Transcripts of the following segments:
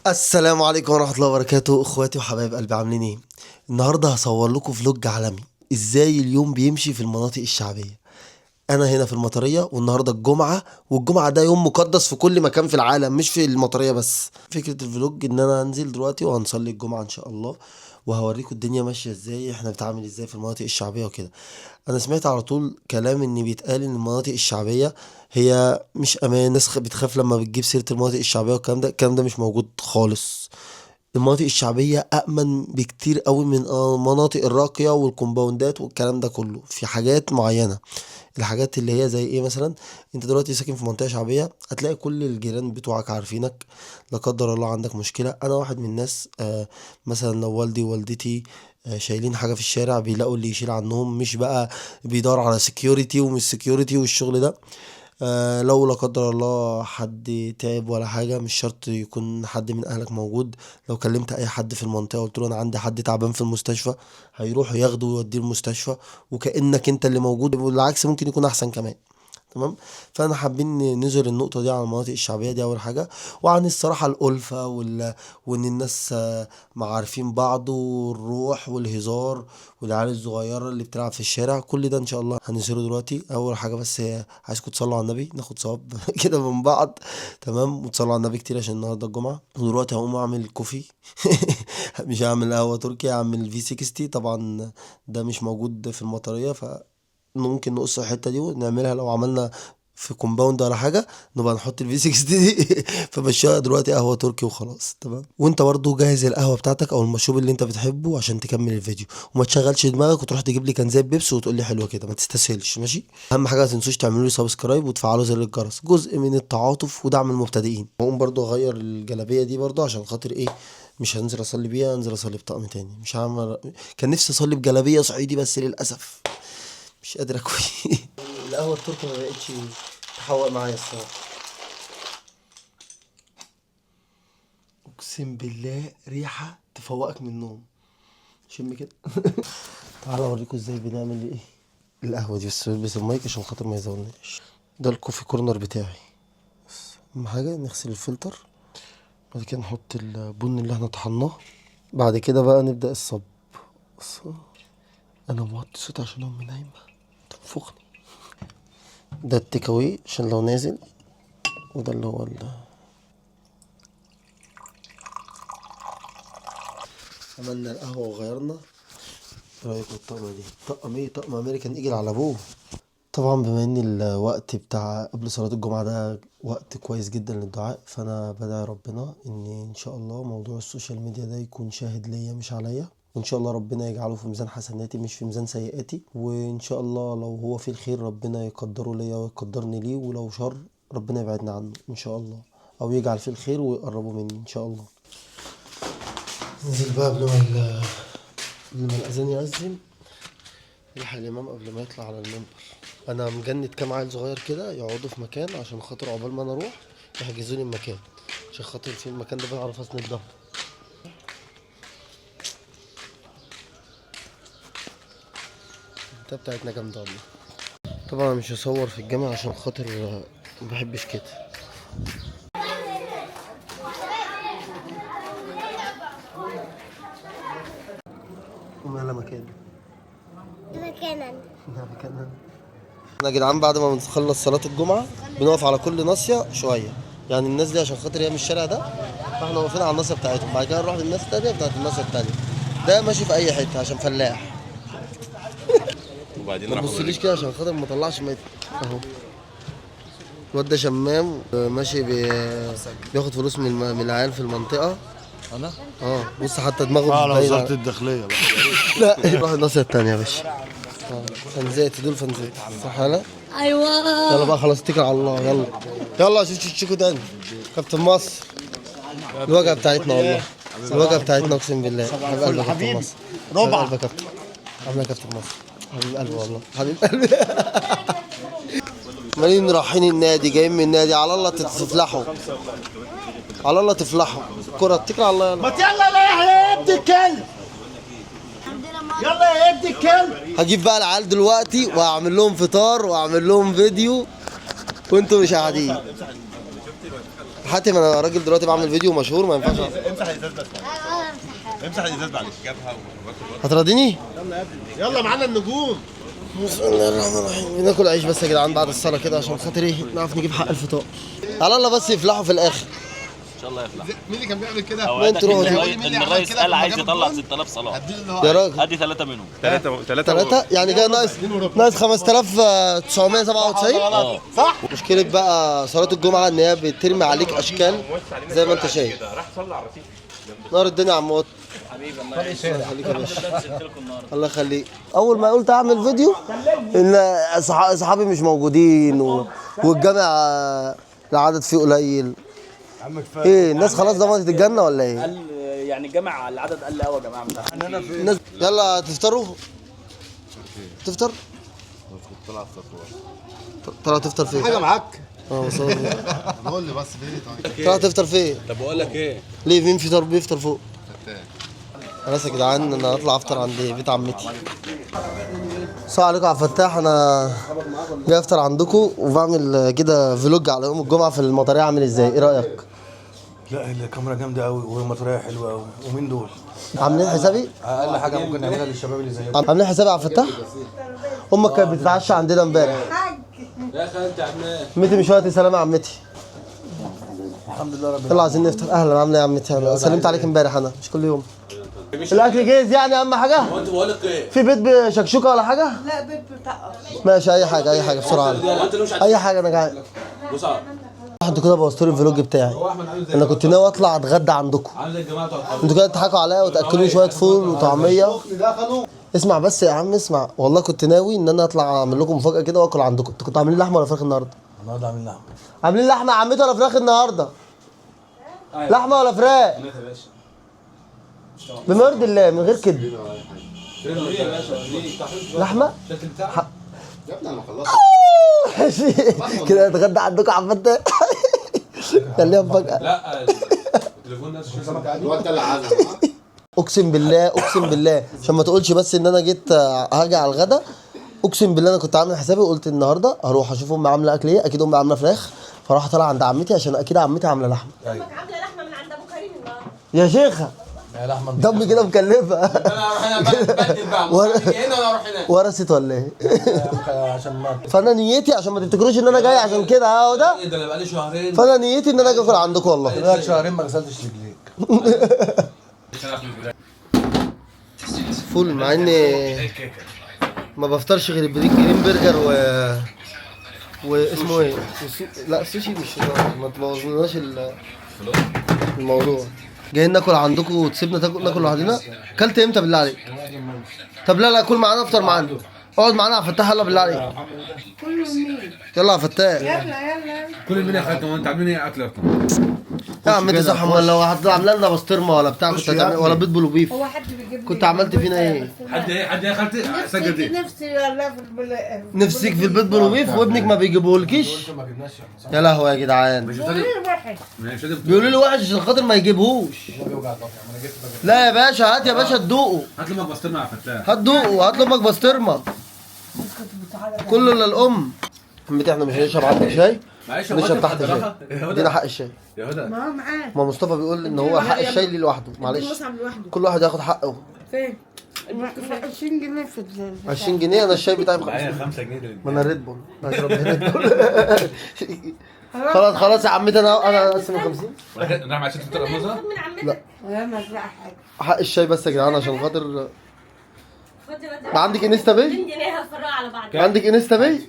السلام عليكم ورحمة الله وبركاته، اخواتي وحبايب قلبي، عاملين ايه؟ النهارده هصور لكم فلوج عالمي ازاي اليوم بيمشي في المناطق الشعبية. انا هنا في المطرية والنهارده الجمعة، والجمعة ده يوم مقدس في كل مكان في العالم مش في المطرية بس. فكرة الفلوج ان انا هنزل دلوقتي وهنصلي الجمعة ان شاء الله، وهوريكم الدنيا ماشية ازاي، احنا بنتعامل ازاي في المناطق الشعبية وكده. انا سمعت على طول كلام ان بيتقال ان المناطق الشعبية هي مش امان، الناس بتخاف لما بتجيب سيرة المناطق الشعبية، والكلام ده الكلام ده مش موجود خالص. المناطق الشعبية أأمن بكتير قوي من المناطق الراقية والكومباوندات والكلام ده كله في حاجات معينة. الحاجات اللي هي زي ايه مثلا؟ انت دلوقتي ساكن في منطقة شعبية، هتلاقي كل الجيران بتوعك عارفينك. لا قدر الله عندك مشكلة، انا واحد من الناس مثلا لو والدي ووالدتي شايلين حاجة في الشارع، بيلاقوا اللي يشيل عنهم، مش بقى بيدور على سكيورتي ومش سكيورتي والشغل ده. لو لا قدر الله حد تعب ولا حاجة، مش شرط يكون حد من أهلك موجود. لو كلمت أي حد في المنطقة قلت له أنا عندي حد تعبان في المستشفى، هيروح ياخده ويوديه المستشفى، وكأنك أنت اللي موجود، والعكس ممكن يكون أحسن كمان. تمام. فانا حابين نظهر النقطه دي على المناطق الشعبيه دي اول حاجه، وعن الصراحه الالفه وان الناس عارفين بعض، والروح والهزار، والعيال الصغيره اللي بتلعب في الشارع، كل ده ان شاء الله هنظهره دلوقتي. اول حاجه بس عايزكم تصلوا على النبي، ناخد ثواب كده من بعض. تمام، وتصلوا على النبي كتير عشان النهارده الجمعه. ودلوقتي هقوم اعمل كوفي. مش هعمل قهوه تركي، هعمل في 60 طبعا. ده مش موجود في المطريه، ممكن نقص الحته دي ونعملها لو عملنا في كومباوند ولا حاجه، نبقى نحط الفي 60 دي. فمشيها دلوقتي قهوه تركي وخلاص. تمام، وانت برضو جهز القهوه بتاعتك او المشروب اللي انت بتحبه عشان تكمل الفيديو، وما تشغلش دماغك وتروح تجيب لي كنزات بيبس وتقول لي حلوه كده، ما تستسهلش ماشي. اهم حاجه ما تنسوش تعملوا لي سبسكرايب وتفعلوا زر الجرس، جزء من التعاطف ودعم المبتدئين. هقوم برضو اغير الجلابيه دي برضو عشان خاطر ايه، مش هنزل اصلي بيها، انزل اصلي بطقم تاني. مش هعمل، كان نفسي اصلي بجلابيه صعيدي بس للاسف مش قادر اكوي. القهوه التركي ما بقتش تحوق معايا الصراحه. اقسم بالله ريحه تفوقك من النوم. شم كده. تعالى اوريكم ازاي بنعمل ايه القهوه دي، بس البس المايك عشان خاطر ما يزولناش. ده الكوفي كورنر بتاعي. بس اهم حاجه نغسل الفلتر، بعد كده نحط البن اللي احنا طحناه، بعد كده بقى نبدا الصب. بص، انا موطي صوتي عشان امي نايمه تنفخني. ده التيك اواي عشان لو نازل، وده اللي هو عملنا القهوة وغيرنا. ايه رأيك بالطقمة دي؟ طقم ايه؟ طقم امريكان ايجل على ابوه. طبعا بما ان الوقت بتاع قبل صلاة الجمعة ده وقت كويس جدا للدعاء، فانا بدعي ربنا ان شاء الله موضوع السوشيال ميديا ده يكون شاهد ليا مش عليا، وان شاء الله ربنا يجعله في ميزان حسناتي مش في ميزان سيئاتي، وان شاء الله لو هو فيه الخير ربنا يقدره ليا ويقدرني ليه، ولو شر ربنا يبعدنا عنه ان شاء الله، او يجعل فيه الخير ويقربه مني ان شاء الله. ننزل بقى قبل ما الأذان يأذن، يلحق الإمام قبل ما يطلع على المنبر. أنا مجند كام عيل صغير كده يقعدوا في مكان عشان خاطر عقبال ما أنا أروح يحجزوا لي المكان، عشان خاطر في المكان ده بعرف أسند ظهري. البتاع بتاعتنا جامدة والله. طبعا أنا مش هصور في الجامع عشان خاطر مبحبش كده. ومالا مكان مكانا. مكان. احنا يا جدعان بعد ما بنخلص صلاة الجمعة بنقف على كل ناصية شوية، يعني الناس دي عشان خاطر هي من الشارع ده، فاحنا واقفين على الناصية بتاعتهم، بعد كده نروح للناس التانية بتاعت الناصية التانية. ده ماشي في أي حتة عشان فلاح. وبعدين ما راحوا تبصليش كده عشان خاطر ما اطلعش ميت اهو. الواد ده شمام ماشي بياخد فلوس من العيال في المنطقة. انا بص حتى دماغه على باينة. وزارة الداخلية بقى. لا روح الناصية التانية يا باشا. فنزاتي دول فنزاتي صح لا؟ ايوه. يلا بقى خلاص اتكل على الله. يلا يلا شوفوا تاني. كابتن مصر الواجهه بتاعتنا والله، الواجهه بتاعتنا اقسم بالله. حبيب قلبي يا كابتن مصر، حبيب قلبي يا كابتن، عامل يا كابتن مصر، حبيب قلبي والله، حبيب قلبي. مالين رايحين النادي، جايين من النادي، على الله تفلحوا، على الله تفلحوا. الكرة اتكل على الله. يلا ما يلا يا ابن الكلب، يلا يا ابن الكلب. هجيب بقى العيال دلوقتي وهعمل لهم فطار واعمل لهم فيديو وانتوا مش قاعدين. حاتم انا راجل دلوقتي بعمل فيديو مشهور ما ينفعش. امسح الازاز بس. امسح الازاز بعد جابها هتراضيني؟ يلا معانا النجوم. بسم الله الرحمن الرحيم. بناكل عيش بس يا جدعان بعد الصلاه كده عشان خاطر ايه نعرف نجيب حق الفطار. على الله بس يفلحوا في الاخر. ان شاء الله يفلح. مين اللي كان بيعمل كده؟ اوعدك تروحوا ان الرئيس قال عايز يطلع 6000 صلاه. يا راجل ادي 3 منهم. 3 يعني كده ناقص 5997. صح؟ مشكلة بقى صلاة الجمعة إن هي بترمي عليك أشكال زي ما أنت شايف. نار الدنيا يا عم وط. حبيبي الله يخليك يا باشا. الله يخليك. أول ما قلت أعمل فيديو إن أصحابي مش موجودين والجامع العدد فيه قليل. إيه الناس خلاص ضمنت الجنة ولا إيه؟ قال يعني الجامع العدد قل قوي يا جماعه مش عارفين. الناس يلا تفطروا؟ تفطر؟ طلع تفطر فين؟ حاجه معاك؟ بس قول لي بس فين طيب؟ طلع تفطر فين؟ طب بقول لك ايه؟ ليه مين بيفطر فوق؟ خلاص يا جدعان انا هطلع افطر عند بيت عمتي. السلام عليكم يا عبد الفتاح. انا جاي افطر عندكم وبعمل كده فلوج على يوم الجمعه في المطريه عامل ازاي؟ ايه رايك؟ لا الكاميرا جامده قوي والمطريه حلوه قوي. ومين دول؟ عاملين حسابي؟ اقل حاجه ممكن نعملها للشباب اللي زيكم. عاملين حسابي يا عبد الفتاح؟ امك كانت بتتعشى عندنا امبارح. يا خالتي عمال عمتي مش وقت سلام يا عمتي. الحمد لله رب يلا عايزين نفطر. اهلا عامله ايه يا عمتي؟ انا سلمت عليك امبارح انا مش كل يوم. الاكل جاهز يعني اهم حاجه؟ هو انت بقول لك ايه؟ في بيت بشكشوكه ولا حاجه؟ لا بيت بتاع ماشي اي حاجه بسرعه. انت اللي مش اي حاجه انا جعان. بص انتوا كده بوظتوا لي الفلوج بتاعي. انا كنت ناوي اطلع اتغدى عندكم. عامل زي الجماعه بتوع انتوا كده تضحكوا عليا وتاكلوني شويه فول وطعميه. اسمع بس يا عم اسمع، والله كنت ناوي ان انا اطلع اعمل لكم مفاجاه كده واكل عندكم. انتوا كنتوا عاملين لحمه ولا فراخ النهارده؟ النهارده عاملين لحمه. عاملين لحمه يا عمتي ولا فراخ النهارده؟ لحمه ولا فراخ؟ بما يرضي الله من غير كده. لحمه؟ يا ابني انا خلصت. كده اتغدى عندكم يا عم فتاح. خليها مفاجاه. لا التليفون ده الواد ده اللي عازم. اقسم بالله عشان ما تقولش بس ان انا جيت هاجي على الغدا. اقسم بالله انا كنت عامل حسابي وقلت النهارده هروح اشوف امي عامله اكل ايه. اكيد امي عامله فراخ فراح طالع عند عمتي عشان اكيد عمتي عامله لحمه. عامله لحمه من عند ابو كريم النهارده. يا شيخه يا لحمه دمي كده مكلفه. انا هروح هنا بقى هنا ولا اروح هنا؟ ورثت ولا ايه؟ عشان ما فانا نيتي عشان ما تفتكروش ان انا جاي عشان كده اهو ده. ايه ده انا بقالي شهرين. فانا نيتي ان انا اجي اكل عندكم والله. بقالك شهرين ما غسلتش رجليك. فول مع اني ما بفطرش غير جرين برجر واسمه ايه؟ لا السوشي مش ما تبوظلناش الموضوع. جايين ناكل عندكم وتسيبنا ناكل لوحدنا؟ اكلت امتى بالله عليك؟ طب لا كل معانا افطر معانا. اقعد معانا يا فتاح يلا بالله عليك. يلا يا فتاح. يلا كل مين يا خالتي وانت عاملين ايه اكل اصلا؟ يا عم انت صح. امال لو عامله لنا بسطرمه ولا بتاع كنت هتعمل ولا بيض بلوبيف هو حد بيجيب كنت عملت فينا ايه؟ حد يا خالتي سجل ايه؟ نفسي والله في نفسك في البيض بلوبيف وابنك ما بيجيبهولكيش؟ يا لهوي يا جدعان. واحد مش قادر بيقولوا لي وحش عشان خاطر ما يجيبهوش. لا يا باشا هات يا باشا تدوقه. هات لي بسطرمه يا فتاح. هات دوقه هات لامك بسطرمه. كله الا الام. عمتي احنا مش هنشرب عندك شاي؟ معلش نشرب تحت شاي. ادينا حق الشاي. يا هدى ما هو معاه ما مصطفى بيقول ان هو حق الشاي ليه لوحده. معلش مصعب لوحده كل واحد ياخد حقه. فين؟ 20 جنيه في 20 جنيه انا الشاي بتاعي ب 5 معايا جنيه. 5 جنيه دول. ما انا ريد بول اشرب ريد بول. خلاص يا عمتي انا اقسم 50. نعم عشان تفطر الموزه؟ من عمتك لا ما في حاجه حق الشاي بس يا جدعان عشان خاطر. ما عندك انستا باي؟ 2 جنيه هتفرقوا على بعض. عندك انستا باي؟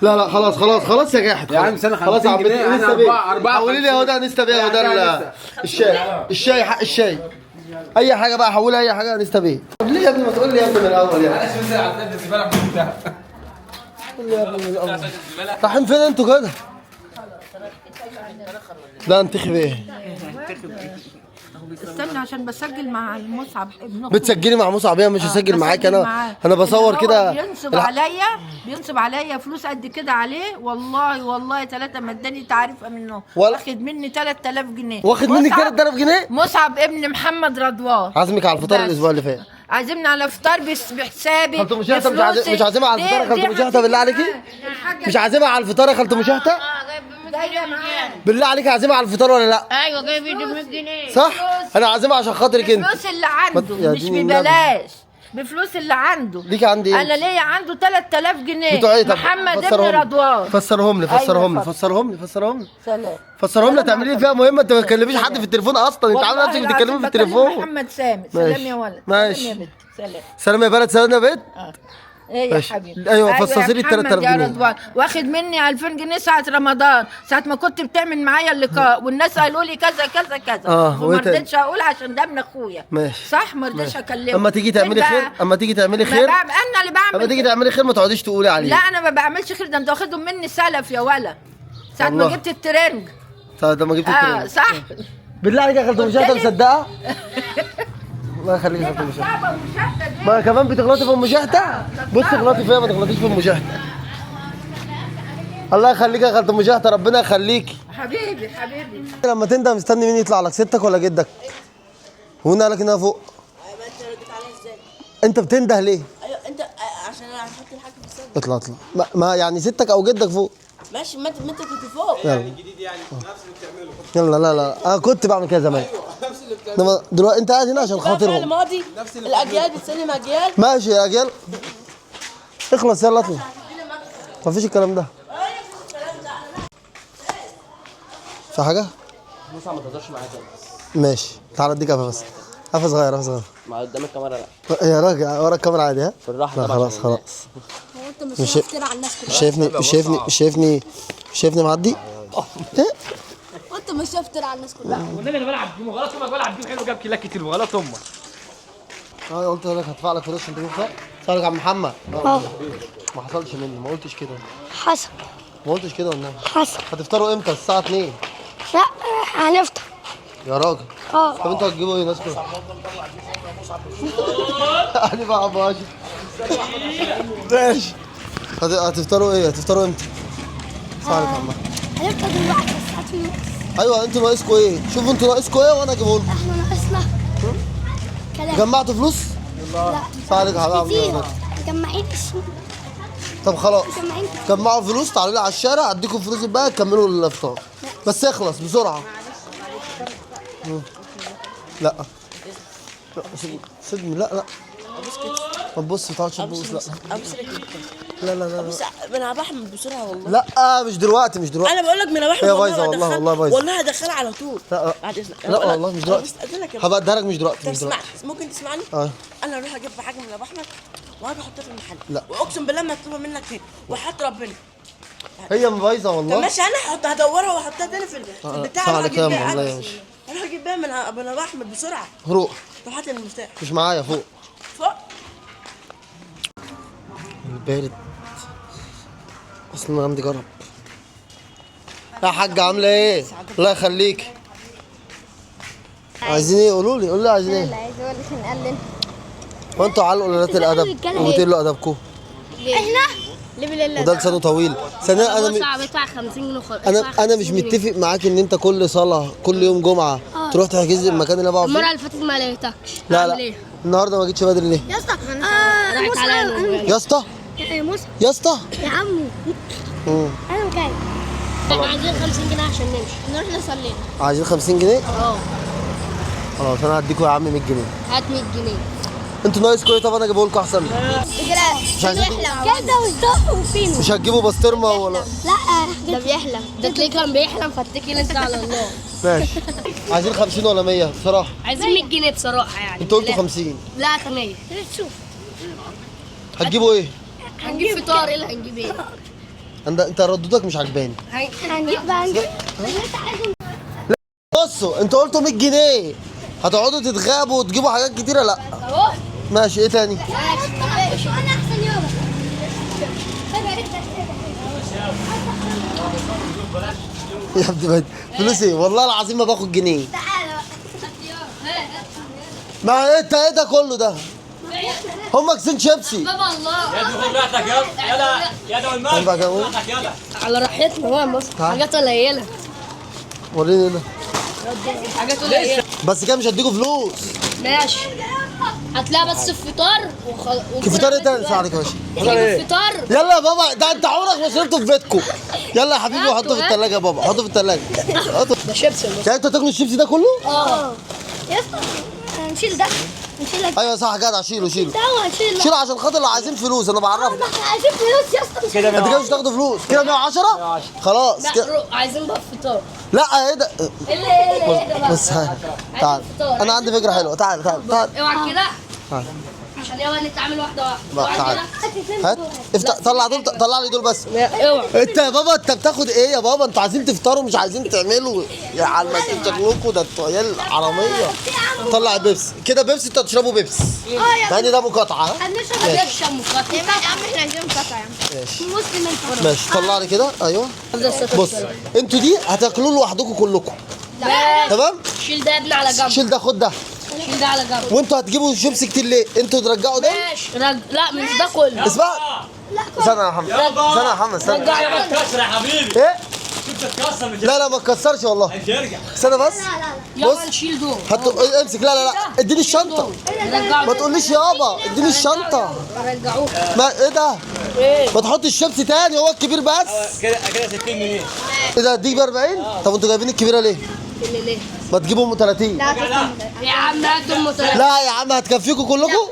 لا خلاص يا جاحد. يا عم استنى خلاص يا 50 عمتي جنيه انستا باي. أربعة حولي لي يا هدى انستا باي يا هدى الشاي حق الشاي. اي حاجه بقى حولي اي حاجه انستا باي. طب ليه يا ابني ما تقول لي يا ابني من الاول يعني؟ معلش بس على الزباله بتاعها. قول لي يا ابني من الاول. رايحين فين انتوا كده؟ لا انتخب ايه؟ استنى عشان بسجل مع المصعب ابنه بتسجلي مع مصعب؟ مش هسجل معاك انا بصور كده. بينصب عليا فلوس قد كده عليه والله 3 مداني تعرفه منه ولا- واخد مني 3000 جنيه واخد منك مصعب- 3000 جنيه؟ مصعب ابن محمد رضوان عازمك على الفطار بس. الاسبوع اللي فات. عازمنا على فطار بحسابي خالته مشاهته بفلوسي. مش عازمها على الفطار يا خالته دي مشاهته بالله عليكي؟ الحاجة مش عازمها على الفطار يا خالته مشاهته؟ ده جايه معانا. بالله عليك عازمها على الفطار ولا لا؟ ايوه جايب ايدي 100 جنيه. صح؟ انا عازمها عشان خاطرك انت. بفلوس اللي عنده يا مش دين ببلاش، بفلوس اللي عنده. ليك عندي ايه؟ انا ليا عنده 3000 جنيه. بتوع ايه؟ طب محمد ابن فسرهم لي. رضوان. فسرهم لي أيوة فسرهم لي اتفضل. فسرهم لي فسرهم لي سلام. فسرهم لي. تعملي لي فيها مهمه، انت ما تكلميش حد في التليفون اصلا، انت عامله والله نفسك العظيم بتتكلمي في بكلم التليفون. محمد سامي. ماشي. سلام يا ولد. ماشي. سلام يا بنت. سلام. سلام يا بلد، سلام يا بنت. ايه يا ماشي. حبيبي. أيوة، فصصي يا لي محمد 3000 يا جنيه. رضوان. واخد مني 2000 جنيه ساعة رمضان، ساعة ما كنت بتعمل معايا اللقاء والناس قالوا لي كذا كذا كذا. وما وإيه تاني؟ رضيتش اقول عشان ده ابن اخويا. ماشي. صح، ما رضيتش اكلمه. اما تيجي تعملي أنت- خير، اما تيجي تعملي ما خير، بعمل- انا اللي بعمل. اما تيجي تعملي خير ما تقعديش تقولي عليه. لا انا ما بعملش خير، ده انت واخدهم مني سلف يا ولا. ساعة ما والله. جبت الترنج. طب ما جبت التليفون. صح. بالله عليك يا خالته مشاهده مصدقه؟ الله يخليك يا خالته مشاهده. بابا ومشهدة دي. ما كمان بتغلطي في المشاهده؟ بصي اغلطي فيها، ما تغلطيش في المشاهده. الله يخليك يا خالته مشاهده، ربنا يخليكي. حبيبي حبيبي. لما تندم مستني مين يطلع لك، ستك ولا جدك؟ ومين قال لك انها فوق؟ ما انت رديت عليا ازاي؟ انت بتنده ليه؟ ايوه انت عشان انا هحط الحاجه في الصدر. اطلع اطلع. ما يعني ستك او جدك فوق. ماشي، ما انت كنت فوق. يلا. جديد يعني نفس اللي بتعمله. يلا لا لا انا كنت بعمل كده زمان. نفس اللي بتعمله. انما دلوقتي انت قاعد هنا عشان فعل خاطرهم. ماضي. الاجيال بتسلم اجيال. ماشي يا اجيال، اخلص يلا اطلع. مفيش الكلام ده. في حاجة؟ موسى ما تهزرش معايا تاني. ماشي تعالى اديك قفا بس. قفا صغير قفا صغير. ما قدام الكاميرا لا. يا راجل ورا الكاميرا عادي ها؟ بالراحه لا طبعا. خلاص خلاص. هو انت مش مش هتفترى على الناس كلها؟ مش شايفني مش شايفني مش شايفني مش شايفني معدي؟ ايه؟ وانت مش هتفترى على الناس كلها؟ والنبي انا بلعب جيم غلط، امك بلعب جيم حلو، جاب كيلات كتير وغلط امك. اه قلت لك هدفع لك فلوس عشان تجيب فرق. سألك عم محمد. اه ما حصلش مني، ما قلتش كده. حصل ما قلتش كده والنبي. حصل. هتفطروا امتى؟ الساعة 2. لا هنفطر. يا راجل. اه طب انتوا هتجيبوا ايه ناس كده؟ علي بقى ابو هاشم. ماشي. هتفطروا ايه؟ هتفطروا امتى؟ سألك يا عم. هنفطر دلوقتي الساعة 2. ايوه انتوا ناقصكوا ايه؟ شوفوا انتوا ناقصكوا ايه وانا اجيبه لكم. احنا ناقصنا كلام. جمعتوا فلوس؟ لا سألك يا حبيبي. كتير. مجمعين طب خلاص مجمعين. جمعوا فلوس، تعالوا لي على الشارع اديكم فلوس بقى تكملوا الافطار. بس اخلص بسرعه. لا لا سيبني. لا لا ما تبص، ما تقعدش تبص. لا ابص لك. لا لا لا بص انا بحمد بسرعه والله. لا مش دلوقتي مش دلوقتي. انا بقول لك من بحمد هي والله. بايظة والله، هدخل- والله بايظة. والله هدخلها على طول. لا لا بعد اذنك. لا والله مش دلوقتي. استاذنك يا هبقى اديها لك مش دلوقتي طب مش اسمع، دلوقتي. ممكن تسمعني؟ اه انا اروح اجيب حاجه من ابو احمد واجي احطها في المحل. لا. واقسم بالله ما اطلبها منك تاني وحط ربنا. هي بايظه طب والله. ماشي، انا هدورها واحطها تاني في البتاع. صح اروح عليك اجيب يا بيها والله عدس. ماشي. اروح اجيب بيها من ابو احمد بسرعه. روح طب هات لي المفتاح مش معايا فوق. فوق. البارد اصلا عندي جرب. يا حاجة عاملة ايه؟ الله يخليك. عايزين ايه؟ قولوا لي عايزين ايه؟ عايز اقول لك نقلل. وانتوا على قلالات الادب وبتقلوا ادبكم. احنا ليه بالله وده لسانه طويل. ثانيا انا بدفع 50 جنيه خالص. انا مش متفق معاك ان انت كل صلاه كل يوم جمعه تروح تحجز لي المكان اللي انا بقعد المره فيه. اللي فاتت ما لقيتكش. لا لا النهارده ما جيتش بدري ليه؟ يا اسطى راحت عليا. يا اسطى يا موسى يا اسطى يا عمو انا جاي. احنا عايزين 50 جنيه عشان نمشي نروح نصلي. عايزين 50 جنيه؟ خلاص انا هديكوا يا عم 100 جنيه. هات 100 جنيه. انتوا ناقصكوا ايه؟ طب انا اجيبه لكم احسن. مش عايزين كده وصدق وفين. مش هتجيبوا بسطرمه ولا؟ لا ده بيحلم. ده تلاقيه كان بيحلم فاتكل انت على الله. ماشي. عايزين 50 ولا 100 بصراحه؟ عايزين 100 جنيه بصراحه يعني. انتوا قلتوا 50. لا 8. شوف هتجيبوا ايه؟ هنجيب فطار. ايه اللي هنجيب ايه؟ انت ردودك مش عجباني. هنجيب بقى. بصوا انتوا قلتوا 100 جنيه هتقعدوا تتغابوا وتجيبوا حاجات كتيره. لا اهو. ماشي ايه تاني؟ انا احسن يابا. يا ابني بقى فلوس ايه؟ والله العظيم ما باخد جنيه. تعالى ما انت ايه ده كله ده؟ هم كيسين شيبسي. بابا الله. يا ابني خد راحتك يلا يلا والمال. ينفع كده اقول؟ راحتك يلا. على راحتنا بقى بص. حاجات قليله. وريني ايه ده؟ حاجات قليله. بس كده مش هديكوا فلوس. ماشي. هتلاقي بس الفطار الفطار ايه تاني؟ ساعدك يا باشا. تجيب الفطار. يلا يا بابا، ده انت عمرك ما شربته في بيتكم. يلا يا حبيبي وحطه في الثلاجه يا بابا، حطه في الثلاجه. ده شيبسي. يعني انت تاكل الشيبسي ده كله؟ يا اسطى نشيل ده، نشيل ده. ايوه صح يا جدع، شيله شيله هنشيل شيله عشان خاطر لو عايزين فلوس انا بعرفك. احنا عايزين فلوس يا اسطى. كده انت كده مش هتاخدوا فلوس كده 110 خلاص كده. لا عايزين بقى فطار. لا ايه ده؟ ايه ده بقى؟ بس تعال، انا عندي فكره حلوه. تعال اوعى كده تعال عشان يلا نتعامل واحده لا، واحده. تعال هات افتح، طلع دول، طلع لي دول بس. اوعى. انت يا بابا انت بتاخد ايه يا بابا؟ انتوا عايزين تفطروا مش عايزين تعملوا يا على ما شكلكم، ده انتوا عيال حراميه. طلع بيبسي كده، بيبسي انتوا هتشربوا بيبسي يعني ده مقاطعه. ها؟ هنشرب مقاطعه يا عم، احنا عايزين مقاطعه يا عم. ماشي مسلم انت. ماشي، طلع لي كده. ايوه بص، انتوا دي هتاكلوه لوحدكم كلكم تمام؟ شيل ده يا ابني على جنب. شيل ده، خد ده. شيل ده على جنب. وانتوا هتجيبوا شيبسي كتير ليه؟ انتوا ترجعوا ده. ماشي لا مش ده كله. اسمع، استنى يا محمد، استنى يا محمد، استنى. تكسر يا حبيبي. ايه؟ شفت تكسر من لا ما تكسرش والله. هترجع. استنى بس. يلا نشيل دول. هاتوا امسك. لا اديني الشنطه. ما تقوليش يابا اديني الشنطه. رجعوه. ما ايه ده؟ ما تحط الشيبسي تاني، هو الكبير بس. كده 60 جنيه. ايه ده؟ اديك ب 40؟ طب انتوا جايبين الكبيره ليه؟ ليه؟ ما تجيبوا ام 30. يا عم هات ام 30. لا يا عم هتكفيكم كلكم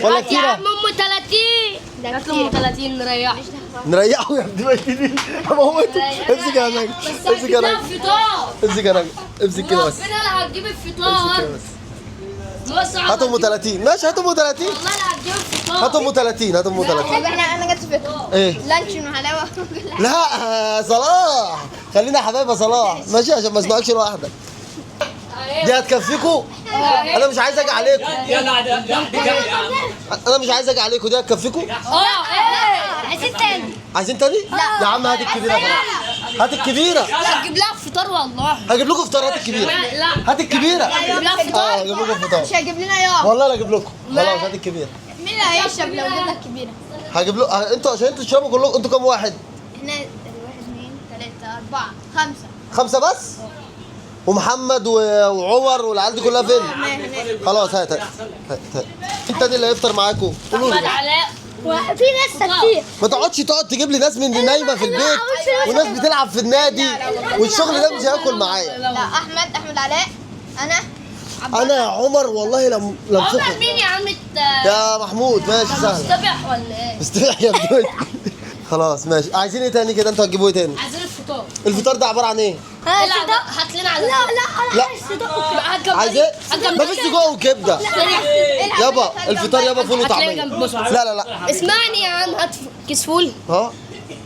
ولا يا كتيره؟ عم ام 30. هات ام 30 نريح. نريحوا يا ابني، ميتين هموتوا. امسك يا راجل، امسك يا راجل، الفطار. امسك يا راجل، امسك كده بس. ربنا لا هتجيب الفطار. هات ام 30. ماشي هات ام 30. والله لا هتجيب الفطار. هات ام 30. هات ام 30. انا جت فكره. ايه؟ لانشون وحلاوه. لا صلاح، خلينا يا حبايبي يا صلاح ماشي عشان ما اسمعكش لوحدك. دي هتكفيكوا؟ انا مش عايز اجي عليكم. انا مش عايز اجي عليكم. دي هتكفيكوا؟ عايزين تاني. عايزين تاني؟ يا عم هات الكبيره خلاص. هات الكبيره. هتجيب لها فطار والله. هجيب لكم فطار. هات الكبيره. لا هات الكبيره. هتجيب لها فطار. هجيب لكم فطار. مش هيجيب لنا يا. والله لا اجيب لكم. خلاص هات الكبيره. مين اللي هيشرب لو جبنا الكبيره؟ هجيب له انتوا عشان انتوا تشربوا كلكم. انتوا كام واحد؟ احنا 1 2 3 4 5. 5 بس؟ ومحمد وعمر والعيال دي كلها فين؟ خلاص هات. التاني اللي هيفطر معاكم قولوا محمد لي. علاء. وفي ناس كتير. ما تقعدش تجيب لي ناس من نايمه في البيت وناس بتلعب في النادي والشغل ده مش هياكل معايا. لا احمد علاء. انا يا عمر والله لم عمر فخر. مين يا عم يا محمود ماشي سهل. مستبح ولا ايه؟ مستريح يا ابني. خلاص ماشي. عايزين ايه تاني كده؟ انتوا هتجيبوا ايه تاني؟ عايزين الفطار. الفطار ده عباره عن ايه؟ هات لنا على لا هات عايز ايه؟ مفيش سجق وكبده يابا. الفطار يابا فول وطعميه. لا اسمعني يا عم، هات كيس فول ها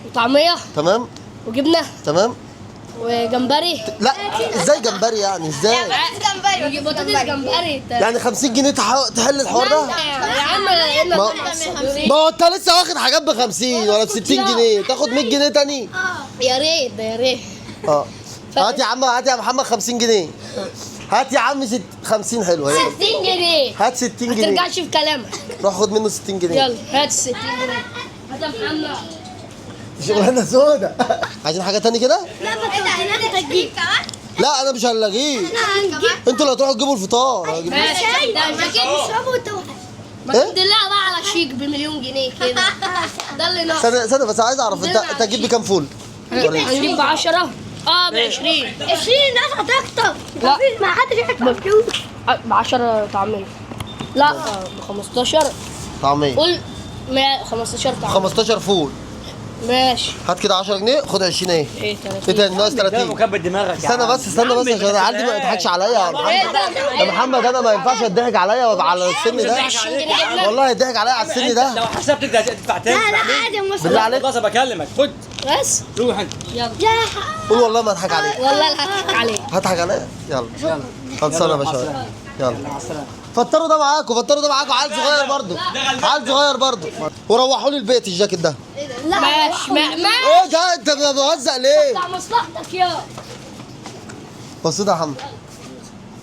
وطعميه تمام وجبنه تمام. وجمبري. لا ازاي جمبري يعني ازاي؟ جمبري بطاطس جمبري. يعني 50 جنيه تحل الحوار ده؟ يا عم ما هو انت لسه واخد حاجات ب 50 ولا ب 60 جنيه تاخد 100 جنيه تاني؟ يا ريت ده يا ريت. هات يا عم، هات يا محمد 50 جنيه. هات يا عم 50 حلوه. 60 جنيه. هات 60 ما جنيه. ترجعش في كلامك. روح خد منه 60 جنيه. يلا هات 60 جنيه. هات يا محمد. شغلانه سودا. عايزين حاجه تاني كده؟ لا انت تجيب كمان. لا انا مش هلغيه. انتوا اللي هتروحوا تجيبوا الفطار. ماشي ده نشربه وانت ما تدلع بقى على شيك بمليون جنيه كده. ده اللي ناقص. استنى بس عايز اعرف انت هتجيب بكام فول؟ هنجيب ب 10. ب 20. 20 ناس هتكتر. لا ما حدش هيكتب فلوس. ب 10 طعميه. لا ب 15 طعميه. قول 15 طعميه. 15 فول. ماشي. هات كده 10 جنيه خد 20 ايه؟ ايه ايه تاني ناقص 30. مكبر دماغك. استنى بس عشان العيال دي ما تضحكش عليا يا محمد. يا محمد انا ما ينفعش اتضحك عليا وابقى على السن ده. والله يضحك عليا على السن ده. لو حسبت تدفع تاني. لا عادي بالله عليك. خلاص بكلمك خد بس روح انت. يلا. قول والله ما اضحك عليك. والله لا هضحك عليك. هضحك عليا؟ يلا خلصانه يا باشا. يلا فطروا ده معاكم، فطروا ده معاكم. عيل صغير برضه، عيل صغير برضه. وروحوا لي البيت الجاكيت ده. لا ماشي ايه ده؟ انت بتهزق ليه؟ بتاع مصلحتك يا. بص ده يا محمد.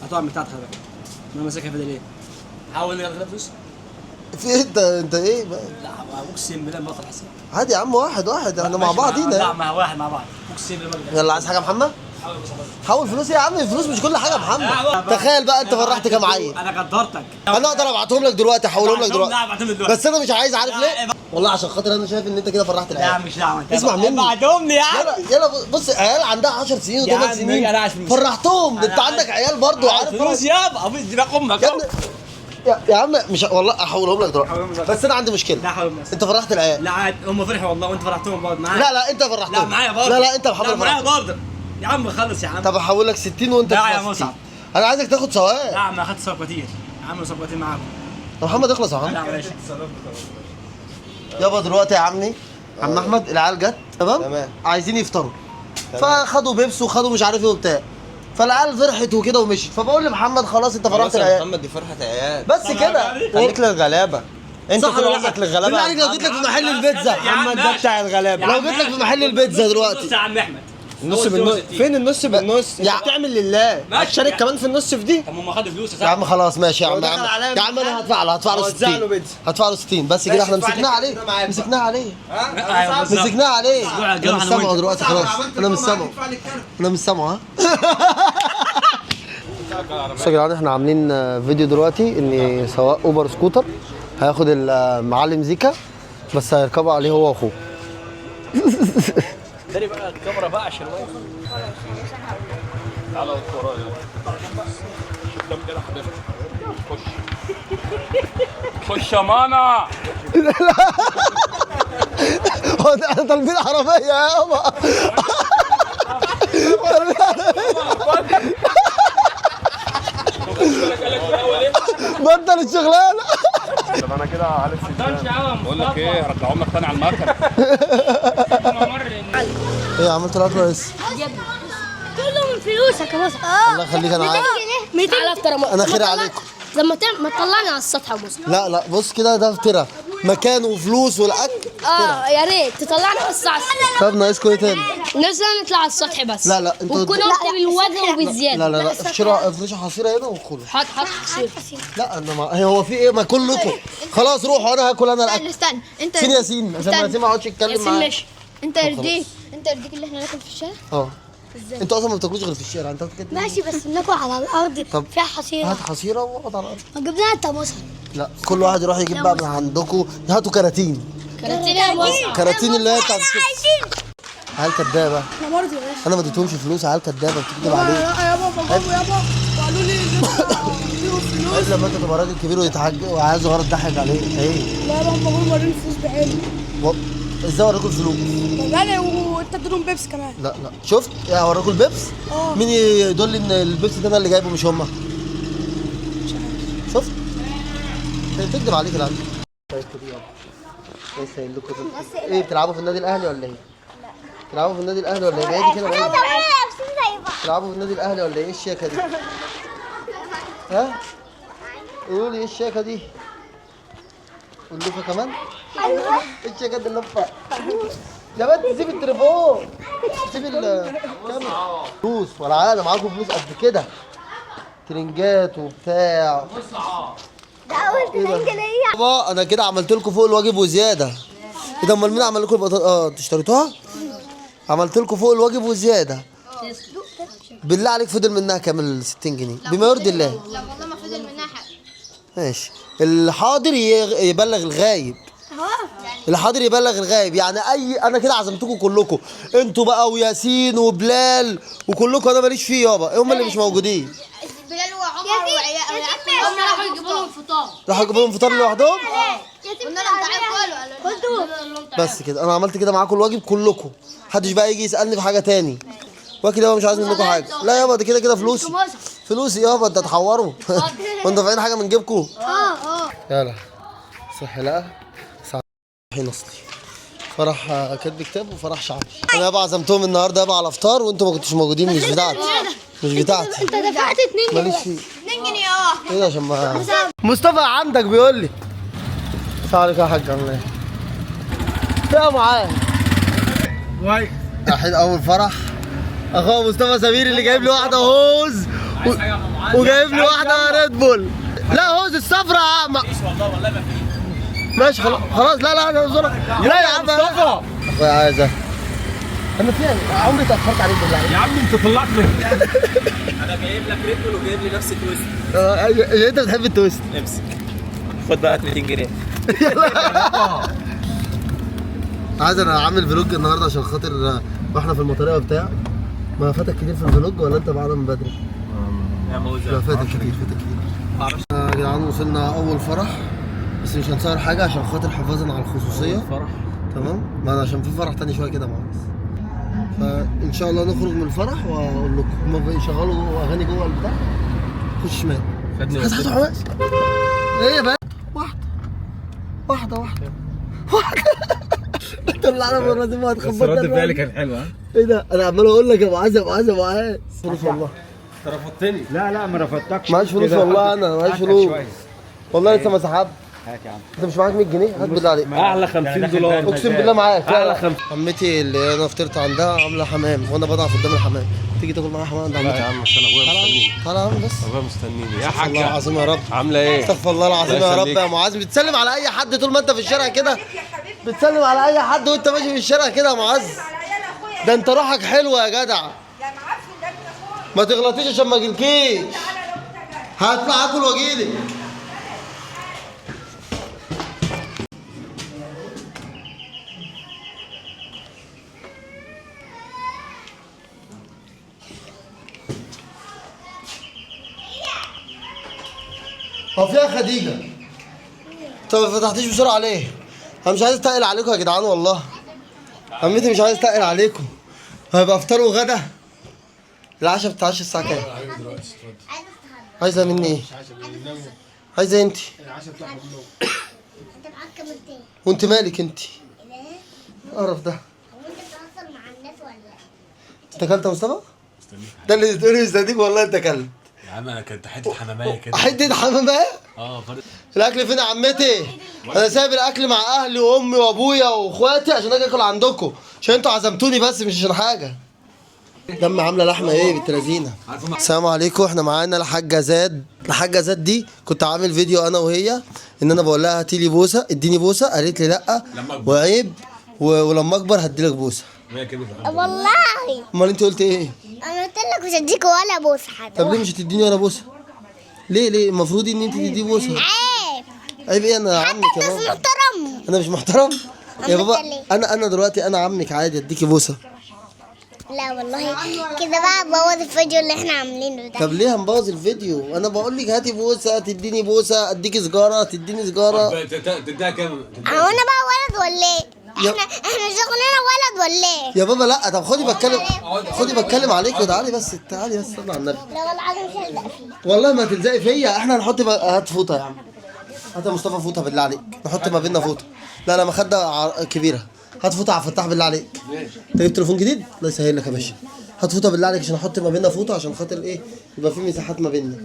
هتقعد بتاعتك بقى. انا ماسكها في ده ليه؟ حاول نغير فلوس. في ايه انت ايه بقى؟ لا اقسم بالله ما باخد حساب. عادي يا عم، واحد احنا مع بعض لا هنا. مع واحد مع بعض اقسم بالله. يلا عايز حاجه يا محمد؟ حول فلوس يا عم. الفلوس مش كل حاجه يا محمد. تخيل بقى انت فرحت كام عيل. انا قدرتك. انا اقدر ابعتهم لك دلوقتي، احولهم لك لا دلوقتي. ابعتهم لك دلوقتي. بس انا مش عايز، عارف ليه؟ والله عشان خاطر انا شايف ان انت كده فرحت العيال. لا مش دعوه. اسمع مني. بعدهم يا عم. يلا يلا بص عيال عندها 10 سنين يا و8 عم، سنين أنا عايز فلوس. فرحتهم. ده انت عندك عيال برضه عارف فلوس يابا، ابوس دماغ امك. يا ابني يا عم مش والله احولهم لك دلوقتي، بس انا عندي مشكله. لا حول الله. انت فرحت العيال. لا عاد هم فرحوا والله وانت فرحتهم برضه معايا. لا لا انت فرحتهم. لا معايا برضه. لا لا انت محمد لا معايا فرحتهم. برضه يا عم. خلص يا عم. طب هحول لك 60 وانت لا يا تدفع 60. مصعب. انا عايزك تاخد لا ثواب. يا عم اخدت صفقتين يا عم، صفقتين معاكم. طب محمد اخلص يا عم. لا معلش. يابا دلوقتي يا عم احمد العيال جت تمام عايزين يفطروا فخدوا بيبس وخدوا مش عارف ايه وبتاع، فالعيال فرحت وكده ومشيت، فبقول لمحمد خلاص انت فرحت العيال. محمد دي فرحة عيال. بس كده خليك للغلابة. انت صح طول ولا عمرك لا؟ للغلابة. بالله عليك لو جيت لك في محل البيتزا محمد ده بتاع الغلابة. لو جيت لك في محل البيتزا دلوقتي بص يا عم احمد، النص بالنص. فين النص بالنص؟ انت بتعمل لله. ماشي. هتشارك كمان في النص في دي؟ طب هم خدوا فلوس يا عم خلاص ماشي يا عم. لو دخل عليا يا عم انا هدفع له أوزع له 60. بيتزا. هدفع له 60 بس كده. احنا مسكناه عليه مسكناه عليه مسكناه عليه. انا مش سامعه دلوقتي خلاص. انا مش سامعه انا مش سامعه. بصوا يا جدعان احنا عاملين فيديو دلوقتي ان سواق اوبر سكوتر هياخد المعلم زيكا بس هيركبوا عليه هو واخوه. داري بقى الكاميرا بقى عشان تعالى ورايا. شوف كام كده حضرتك. خش يا مانا. هو ده احنا طالبين عربيه يابا. بطل الشغلانه. طب انا كده عارف بقول لك ايه، هرجعهم لك تاني على المركب. ايه عملت له كويس؟ كله من فلوسك يا مصر. الله يخليك انا عارف. 200 ترى انا خير عليكم. لما ما تطلعني على السطح يا مصر. لا بص كده ده افترا مكان وفلوس والاكل. يا ريت تطلعني بس على السطح. طب ناقصكم ايه تاني؟ نفسنا نطلع على السطح بس. لا انتوا ونكون واحدة بالوجه وبالزيادة. لا افرشوا حصيره هنا وادخلوا. حط حصير. لا انا هو في ايه ما كلكم خلاص روحوا انا هاكل انا الاكل. استنى انت فين ياسين عشان ياسين ما يقعدش يتكلم ياسين معايا. ماشي. انت يرضيك اللي احنا ناكل في الشارع. انتوا اصلا ما بتاكلوش غير في الشارع. انت كده ماشي بس بناكل على الارض. طب فيها حصيره. هات حصيره واقعد على الارض. ما جبناها انت مصر. لا كل واحد يروح يجيب بقى من عندكم. هاتوا كراتين. كراتين يا مصر. كراتين اللي هي بتاعت عيال كدابه. انا برضه يا باشا. انا ما اديتهمش فلوس. عيال كدابه بتكذب عليك. لا يابا بابا يابا وقالوا لي اديهم فلوس. عايز لما انت تبقى راجل كبير ويتحج وعيال صغيره تضحك عليه. ايه لا يابا هم بيقولوا وريني فلوس بعيني. ازاي اوريكم الفلوس؟ غالي وانت اديتهم بيبس كمان. لا شفت اوريكم البيبس. مين يدل ان البيبس ده انا اللي جايبه مش هما؟ شفت؟ تكذب عليك العيال. ايه سايل لكم ايه بتلعبوا في النادي الاهلي ولا ايه؟ بتلعبوا في النادي الاهلي ولا ايه؟ بعيد كده بعيد. بتلعبوا في النادي الاهلي ولا ايه؟ ايه الشياكه دي؟ ها؟ قولوا لي ايه الشياكه دي؟ واللفه كمان؟ ايوه. ايه الشياكه دي اللفه؟ يا بنت سيب التليفون. سيب الكاميرا. فلوس ولا عادة معاكم فلوس قد كده. ترنجات وبتاع. ده اول ترنج ليا. بابا انا كده عملت لكم فوق الواجب وزياده. ايه ده امال مين عمل لكم انتوا اشتريتوها؟ عملت لكم فوق الواجب وزياده. بالله عليك فضل منها كام ال 60 جنيه؟ بما يرضي الله. لا والله ما فضل منها حاجه. ماشي. الحاضر يبلغ الغايب. الحاضر يبلغ الغايب. يعني انا كده عزمتكم كلكم انتوا بقى وياسين وبلال وكلكم. انا ماليش فيه يابا. هم اللي مش موجودين. بلال وعمر وعيال هم راحوا يجيبوا لهم فطار. راحوا يجيبوا لهم فطار لوحدهم. قلنا لهم تعالوا كلوا. بس كده انا عملت كده معاكم الواجب كلكم. محدش بقى يجي يسالني في حاجه تاني. واكل يابا مش عايز منكم حاجه. لا يابا دي كده فلوسي. فلوسي يابا. انت هتحوروا وانتوا دافعين حاجه من جيبكم. يلا صحي لا صحي نصلي. فرح كاتب كتاب وفرح شعبي. انا يابا عزمتهم النهارده يابا على افطار وانتوا ما كنتوش موجودين. مش بتاعتي مش بتاعتي. انت دفعت 2 جنيه. ماليش فيه. 2 جنيه ايه ده عشان ما مصطفى عندك بيقول لي السلام عليكم يا حاج. عامل ايه؟ فيها معاه رايحين اول فرح. اخويا مصطفى سمير اللي جايب لي واحده هوز وجايب لي واحده ريد بول. لا هوز الصفراء والله ما فيه. ماشي خلاص. لا انا لا يا عم مصطفى اخويا عايزه. انا فين عمري اتاخرت عليك بالله. يا عم انت طلعت من انا جايب لك ريد بول وجايب لي نفس التويست. انت بتحب التويست. امسك خد بقى 200 جنيه. عايز انا عامل فلوج النهارده عشان خاطر واحنا في المطريه وبتاع. ما فاتك كتير في الفلوج ولا انت معانا من بدري؟ لا فاتك كتير يا جدعان. وصلنا اول فرح بس مش هنصور حاجه عشان خاطر حفاظا على الخصوصيه. فرح تمام؟ ما انا عشان في فرح تاني شويه كده معانا. فان شاء الله نخرج من الفرح واقول لكم هما بيشغلوا اغاني جوه البتاع. خش شمال. حاسس حماس. ايه بقى؟ واحده طلعنا بره دي ما هتخبطنا. رد فعلي كان حلو. ها ايه ده؟ انا عمال اقول لك يا ابو عايز فلوس والله. انت رفضتني. لا ما رفضتكش. معيش فلوس والله. انا معيش فلوس والله. لسه ما سحبت. هات يا عم. انت مش معاك 100 جنيه؟ هات بالله عليك. اعلى 50 دولار اقسم بالله معاك. اعلى 50. عمتي اللي انا فطرت عندها عامله حمام وانا بضعف قدام الحمام. تيجي تاكل معايا حمام عند عمتي؟ يا عم عشان ابويا مستنيني. تعالى يا عم بس. ابويا مستنيني يا استغفر الله حاجه. العظيم يا رب. عامله ايه؟ استغفر الله العظيم الله يا رب. يخليك. يا معاذ بتسلم على اي حد طول ما انت في الشارع كده. بتسلم على اي حد وانت ماشي في الشارع كده يا معاذ. ده انت روحك حلوه يا جدع. ما تغلطيش عشان ما اجيلكيش. هطلع اكل واجيلك. هو فيها خديجة. انت ما فتحتيش بسرعة ليه؟ انا مش عايز اتقل عليكم يا جدعان والله. عمتي مش عايز اتقل عليكم. هيبقى افطار وغدا. العشاء بتتعشى الساعة كام؟ عايزة مني ايه؟ عايزة انت؟ انت معاك كاميرتين. وانت مالك انت؟ القرف ده. وانت بتهزر مع الناس ولا لا؟ انت اكلت يا مصطفى؟ ده اللي بتقولي مستنيك والله. انت اكلت يا عم انا كنت حته حماميه كده. حتة حمامية؟ فرق. الاكل فين يا عمتي؟ انا سايب الاكل مع اهلي وامي وابويا واخواتي عشان اجي اكل عندكم، عشان انتوا عزمتوني بس مش عشان حاجه. دم عامله لحمه ايه بنت لذينه. السلام عليكم. احنا معانا الحاجه زاد. الحاجه زاد دي كنت عامل فيديو انا وهي ان انا بقول لها هاتي لي بوسه، اديني بوسه. قالت لي لا وعيب ولما اكبر هديلك بوسه. والله امال انت قلت ايه؟ انا قلت لك مش هديك ولا بوسه حتى. طب ليه مش هتديني ولا بوسه؟ ليه المفروض ان انت تديني بوسه؟ عيب. عيب ايه؟ انا عمك يا انت مش بابا. محترم. انا مش محترم يا بابا. ليه؟ انا دلوقتي انا عمك عادي اديكي بوسه. لا والله كده بقى بوظ الفيديو اللي احنا عاملينه ده. طب ليه هنبوظ الفيديو؟ انا بقول لك هاتي بوسه، تديني بوسه، اديكي سجاره، تديني سجاره. تديها كام؟ هو انا بقى ولد ولا ايه؟ احنا شغلنا ولد ولا ايه؟ يا بابا لا. طب خدي بتكلم عليك وتعالي بس. تعالي بس صلي على النبي. لا والله العظيم مش هلزق فيه. والله ما تلزقي فيا. احنا هنحط هات فوطه يا عم. هات يا مصطفى فوطه بالله عليك. نحط ما بيننا فوطه. لا انا مخده كبيره. هات فوطه على الفتاح بالله عليك. انت جبت تليفون جديد؟ الله يسهل لك يا باشا. هات فوطه بالله عليك عشان احط ما بيننا فوطه عشان خاطر ايه؟ يبقى في مساحات ما بيننا.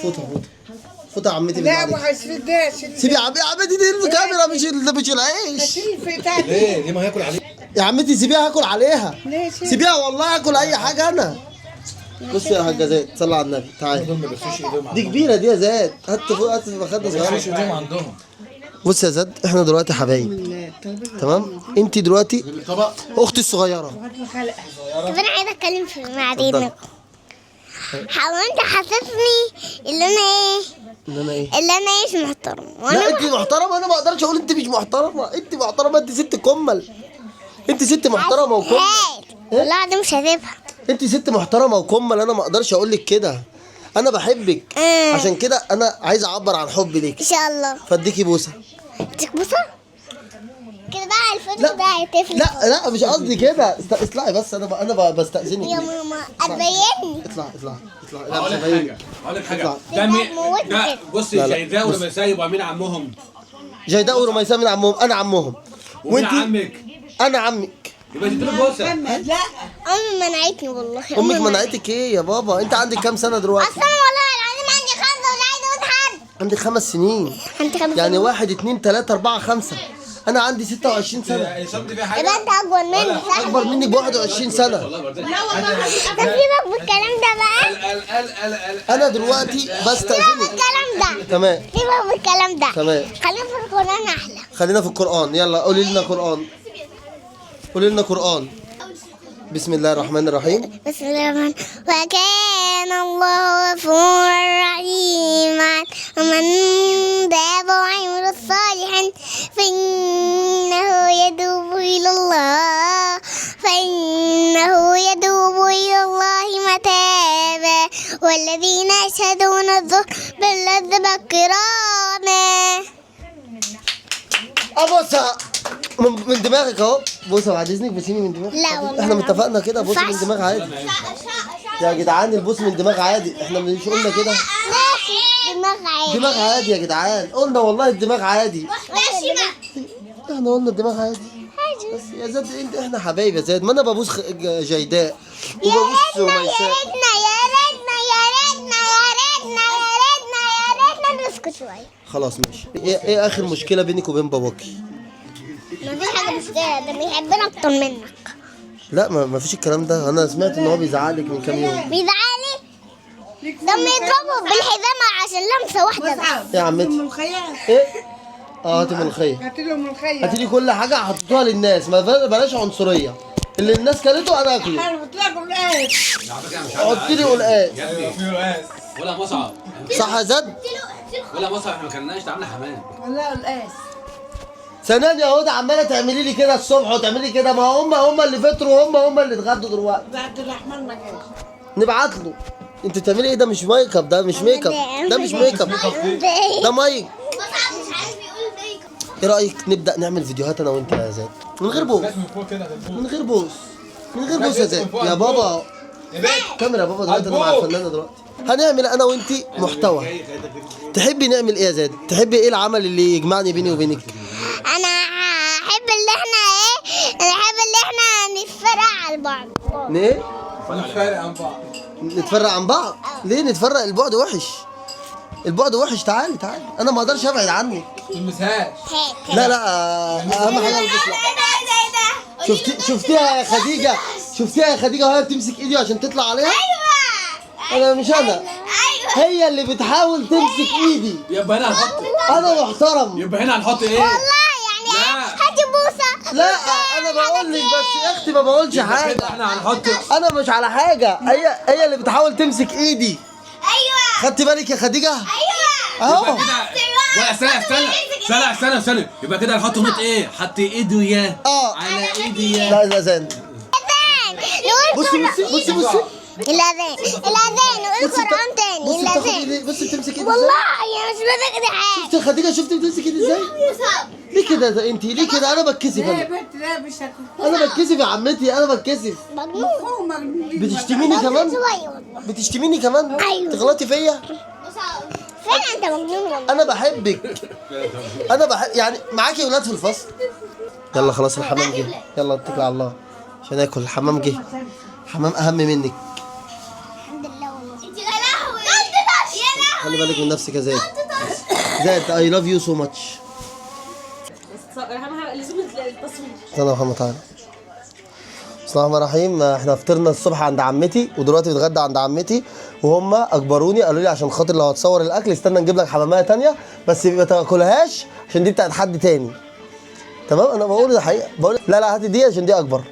فوطه يا عمتي بالله عليك. سيبي يا عمتي دي الكاميرا مش العيش. ليه ما هياكل عليه؟ يا عمتي سيبيها هاكل عليها. سيبيها والله هاكل اي حاجه انا. بصي يا حاجه زاد صلي على النبي. تعالي دي كبيره دي يا زاد. هات مخده صغيره. بص يا زاد احنا دلوقتي حبايب تمام. انت دلوقتي اختي الصغيره. طب انا عايزه اتكلم في معدنك. انت حاسسني اللي انا ايه مش محترم. لا انت محترمه. انا ما اقدرش اقول انت مش محترمه. انت محترمه. انت ست كمل. انت ست محترمه وكمل. لا دي مش هسيبها. انت ست محترمه وكمل. انا ما اقدرش اقول لك كده. انا بحبك عشان كده انا عايز اعبر عن حبي ليك. ان شاء الله. فاديكي بوسه. اديك بوسه كده بقى الفيديو ده هيتقفل. لا مش قصدي كده. اطلعي بس. انا بستأذنك. يا ماما هتبيني. اطلعي. لا اقول مش لك هبين. حاجه ده بصي جيداء ورمساء ومين عمهم؟ جيداء ورميساء من عمهم. انا عمهم. وانت عمك؟ انا عمك. يبقى تديله بوسه. لا امي منعتني والله. امك منعتك ايه يا بابا؟ انت عندك كام سنه دلوقتي؟ اصلا والله العظيم عندي 5 ومش عايزه اقول حد. عندك 5 سنين. عندي 5 يعني 1 2 3 4 5. انا عندي 26 سنه. يبقى انت اكبر مني صح؟ اكبر منك ب 21 سنه. لا والله سيبك بالكلام ده بقى. انا دلوقتي سيبك بستأذنك. بالكلام ده. تمام. سيبك بالكلام ده. تمام. خلينا في القرآن احلى. خلينا في القرآن. يلا قولي لنا قرآن. قولي لنا قرآن. بسم الله الرحمن الرحيم. بسم الله الرحمن وكان الله غفورا رحيما ومن تاب وعمل صالحا فإنه يتوب إلى والذين يشهدون الزور باللذ بالكرام. ابوسها من دماغك اهو. بوسها بعد اذنك، بوسيني من دماغك. لا والله احنا متفقنا كده، بوس من دماغ عادي يا جدعان. البوس من دماغ عادي، احنا مش قلنا كده؟ دماغ عادي. دماغ عادي يا جدعان، قلنا والله الدماغ عادي. احنا قلنا الدماغ عادي. بس يا زيد انت، احنا حبايب يا زيد. ما انا ببوس جيداء وببوس رميساء. يا ريتنا نسكت شويه. خلاص ماشي. ايه اخر مشكله بينك وبين باباكي؟ مفيش حاجه مشكله، ده بيحبنا اكتر منك. لا ما فيش الكلام ده. انا سمعت ان هو بيزعلك من كام يوم. بيزعلي؟ ده يضربه بالحزامه عشان لمسه واحده بس. يا عمتي ملوخية. ايه؟ هاتي ملوخيه. هات له ملوخية. هاتي لي كل حاجه حطيتوها للناس، ما بلاش عنصريه. اللي الناس كلته انا اكله. انا بتلاقوا الايه. حطي لي قلقاس. ولا مصعب. صح يا زد؟ ولا مصعب، احنا ما كلناش، ده عامله حمام. ولا القاس. سنان يا هدى عماله تعملي لي كده الصبح وتعملي كده. ما هم اللي فطروا، هم اللي اتغدوا دلوقتي. بعد الرحمن ما جاش. نبعت له. انت بتعملي ايه؟ ده مش ميك اب، ده مش ميك اب، ده مش ميك اب، ده مايك. ايه رايك نبدا نعمل فيديوهات انا وانت يا زاد من غير بوس؟ من غير بوس، من غير بوس يا زاد. يا بابا كاميرا يا بابا دلوقتي، انا مع الفنانه دلوقتي. هنعمل انا وانت محتوى. تحبي نعمل ايه يا زاد؟ تحبي ايه العمل اللي يجمعني بيني وبينك؟ انا احب اللي احنا انا احب اللي احنا نتفرق على بعض. ايه؟ نتفرق عن بعض. نتفرق عن بعض؟ ليه نتفرق؟ البعد وحش، البعد وحش. تعالي تعالي، انا ما اقدرش ابعد عنك. تلمسهاش. لا لا، اهم حاجه البس. شفتيها يا خديجه؟ شفتيها يا خديجه وهي بتمسك ايدي عشان تطلع عليها؟ انا مش انا، هي اللي بتحاول تمسك ايدي. يبقى هنا هنحط، انا محترم. يبقى هنا هنحط ايه؟ والله يعني هاتي بوسه. لا انا بقول لك بس يا اختي، ما بقولش حاجه. احنا هنحط. انا مش على حاجه، هي اللي بتحاول تمسك ايدي. ايوه خدتي بالك يا خديجه؟ ايوه اهو. ولا استنى يبقى كده هنحط نقط ايه؟ حط ايده يا على ايدي يا. لا الاذان. بصي الاذان والقران تاني. الاذان. بصي بتمسك ايدي والله ازاي؟ يا مش بتقدر حاجه. شفتي يا خديجه؟ شفتي بتمسك ايدي ازاي؟ ليه كده ده انت؟ ليه كده؟ انا بتكسف. يا انا بنت لا مش هتكون. انا بتكسف يا عمتي، انا بتكسف. مجنون. بتشتميني كمان؟ بتشتميني كمان؟ أيوة. تغلطي فيا؟ فعلا انت مجنون والله. انا بحبك، انا بحب يعني. معاكي اولاد في الفصل؟ يلا خلاص الحمام جه، يلا اتكل على الله عشان اكل. الحمام جه، الحمام اهم منك. الحمد لله والله. انت يا لهوي. خلي بالك من نفسك يا زاد. زاد I love you so much. استنى يا محمد تعالى. بسم الله الرحمن الرحيم. احنا فطرنا الصبح عند عمتي ودلوقتي بنتغدى عند عمتي، وهم اجبروني قالوا لي عشان خاطر لو هتصور الاكل استنى نجيب لك حماميه تانية بس ما تاكلهاش عشان دي بتاعت حد تاني. تمام؟ انا بقول ده حقيقه، بقول لا هاتي دي عشان دي اكبر،